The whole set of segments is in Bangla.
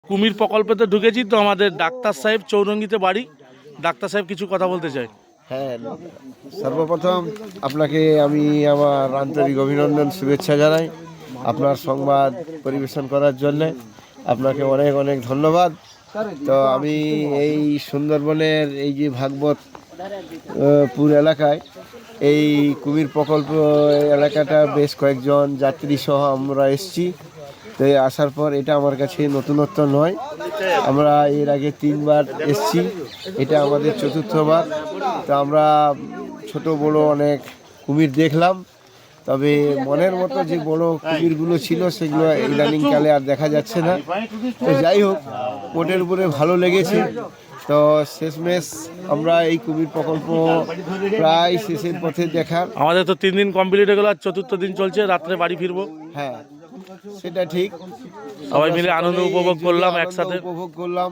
কুমির প্রকল্পেতে ঢুকেছি তো, আমাদের ডাক্তার সাহেব চৌরঙ্গিতে বাড়ি। ডাক্তার সাহেব কিছু কথা বলতে চাই। হ্যাঁ, সর্বপ্রথম আপনাকে আমি আমার আন্তরিক অভিনন্দন শুভেচ্ছা জানাই আপনার সংবাদ পরিবেশন করার জন্য। আপনাকে অনেক অনেক ধন্যবাদ। তো আমি এই সুন্দরবনের এই যে ভাগবত পুর এলাকায় এই কুমির প্রকল্প এলাকাটা বেশ কয়েকজন যাত্রী সহ আমরা এসেছি। তো এই আসার পর এটা আমার কাছে নতুনত্ব নয়, আমরা এর আগে 3বার এসেছি, এটা আমাদের 4র্থবার। তো আমরা ছোট বড় অনেক কুমির দেখলাম, তবে মনের মতো যে বড় কুমিরগুলো ছিল সেগুলো ইদানিংকালে আর দেখা যাচ্ছে না। তো যাই হোক, কোটের উপরে ভালো লেগেছে। তো শেষমেশ আমরা এই কুমির প্রকল্প প্রায় শেষের পথে দেখার। আমাদের তো 3 দিন কমপ্লিট হয়ে গেল, আর 4র্থ দিন চলছে, রাত্রে বাড়ি ফিরবো। হ্যাঁ, সেটা ঠিক। সবাই মিলে আনন্দ উপভোগ করলাম, আনন্দ একসাথে উপভোগ করলাম,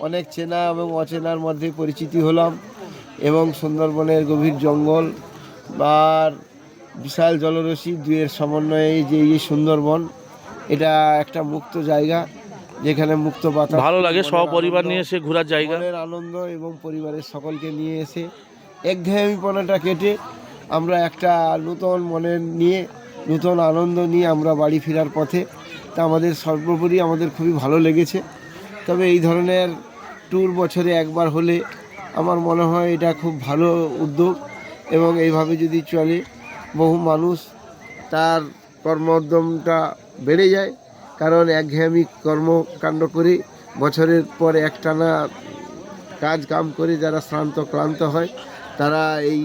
অনেক চেনা এবং অচেনার মধ্যে পরিচিতি হলাম, এবং সুন্দরবনের গভীর জঙ্গল আর বিশাল জলরাশি দুয়ের সমন্বয়ে যে এই সুন্দরবন, এটা একটা মুক্ত জায়গা যেখানে মুক্ত বাতাস, ভালো লাগে। সপরিবার নিয়ে এসে ঘোরার জায়গা। মনের আনন্দ এবং পরিবারের সকলকে নিয়ে এসে একঘেয়েমিপনাটা কেটে আমরা একটা নতুন মনের নিয়ে, নতুন আনন্দ নিয়ে আমরা বাড়ি ফেরার পথে। তা আমাদের সর্বোপরি আমাদের খুবই ভালো লেগেছে। তবে এই ধরনের ট্যুর বছরে একবার হলে আমার মনে হয় এটা খুব ভালো উদ্যোগ, এবং এইভাবে যদি চলে বহু মানুষ তার কর্মোদ্যমটা বেড়ে যায়। কারণ একঘেয়েমি কর্মকাণ্ড করে বছরের পর একটানা কাজ কাম করে যারা শ্রান্ত ক্লান্ত হয়, তারা এই